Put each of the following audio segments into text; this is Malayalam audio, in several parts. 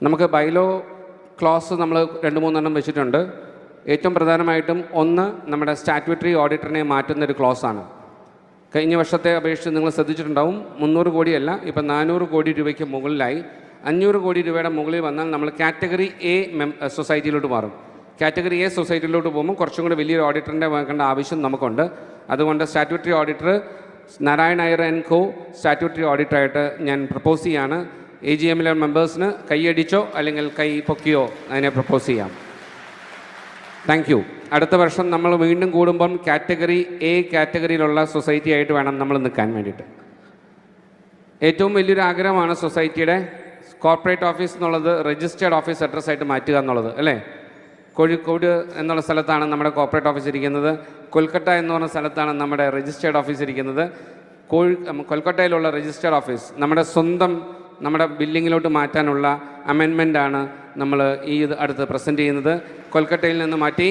നമുക്ക് ബൈലോ ക്ലോസ് നമ്മൾ 2-3 വെച്ചിട്ടുണ്ട്. ഏറ്റവും പ്രധാനമായിട്ടും ഒന്ന് നമ്മുടെ സ്റ്റാറ്റ്യൂട്ടറി ഓഡിറ്ററിനെ മാറ്റുന്നൊരു ക്ലോസാണ്. കഴിഞ്ഞ വർഷത്തെ അപേക്ഷിച്ച് നിങ്ങൾ ശ്രദ്ധിച്ചിട്ടുണ്ടാവും, 300 കോടിയല്ല, ഇപ്പം 400 കോടി രൂപയ്ക്ക് മുകളിലായി. 500 കോടി രൂപയുടെ മുകളിൽ വന്നാൽ നമ്മൾ കാറ്റഗറി എ സൊസൈറ്റിയിലോട്ട് മാറും. കാറ്റഗറി എ സൊസൈറ്റിയിലോട്ട് പോകുമ്പോൾ കുറച്ചും കൂടി വലിയൊരു ഓഡിറ്ററിൻ്റെ വേണ്ട ആവശ്യം നമുക്കുണ്ട്. അതുകൊണ്ട് statutory auditor Narayan Iyer and co statutory ഓഡിറ്ററായിട്ട് ഞാൻ പ്രപ്പോസ് ചെയ്യാണ്. AGMലെ മെമ്പേഴ്സിന് കൈയടിച്ചോ അല്ലെങ്കിൽ കൈ പൊക്കിയോ അതിനെ പ്രപ്പോസ് ചെയ്യാം. Thank you. അടുത്ത വർഷം നമ്മൾ വീണ്ടും കൂടുമ്പം കാറ്റഗറി എ കാറ്റഗറിയിലുള്ള സൊസൈറ്റി ആയിട്ട് വേണം നമ്മൾ നിൽക്കാൻ വേണ്ടിയിട്ട്. ഏറ്റവും വലിയൊരു ആഗ്രഹമാണ് സൊസൈറ്റിയുടെ കോർപ്പറേറ്റ് ഓഫീസ് എന്നുള്ളത് രജിസ്റ്റേർഡ് ഓഫീസ് അഡ്രസ്സായിട്ട് മാറ്റുക എന്നുള്ളത്, അല്ലേ? കോഴിക്കോട് എന്നുള്ള സ്ഥലത്താണ് നമ്മുടെ കോർപ്പറേറ്റ് ഓഫീസ് ഇരിക്കുന്നത്. കൊൽക്കത്ത എന്ന് പറഞ്ഞ സ്ഥലത്താണ് നമ്മുടെ രജിസ്റ്റേർഡ് ഓഫീസ് ഇരിക്കുന്നത്. കൊൽക്കത്തയിലുള്ള രജിസ്റ്റേർഡ് ഓഫീസ് നമ്മുടെ ബില്ലിങ്ങിലോട്ട് മാറ്റാനുള്ള അമെൻമെൻ്റാണ് നമ്മൾ അടുത്ത് പ്രസൻറ്റ് ചെയ്യുന്നത്. കൊൽക്കത്തയിൽ നിന്ന് മാറ്റി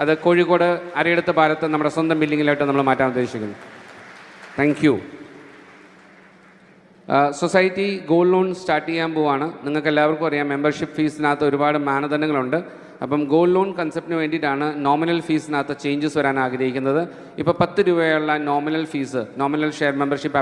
അത് കോഴിക്കോട് അരയിടത്ത് ഭാരത്ത് നമ്മുടെ സ്വന്തം ബില്ലിങ്ങിലോട്ട് നമ്മൾ മാറ്റാൻ ഉദ്ദേശിക്കുന്നു. Thank you. Society gold loan start ചെയ്യാൻ പോവാണ്. നിങ്ങൾക്ക് എല്ലാവർക്കും അറിയാം, മെമ്പർഷിപ്പ് ഫീസിനകത്ത് ഒരുപാട് മാനദണ്ഡങ്ങളുണ്ട്. അപ്പം ഗോൾഡ് ലോൺ കൺസെപ്റ്റിന് വേണ്ടിയിട്ടാണ് നോമിനൽ ഫീസിനകത്ത് ചേഞ്ചസ് വരാൻ ആഗ്രഹിക്കുന്നത്. ഇപ്പോൾ 10 രൂപയുള്ള nominal fees, nominal share membership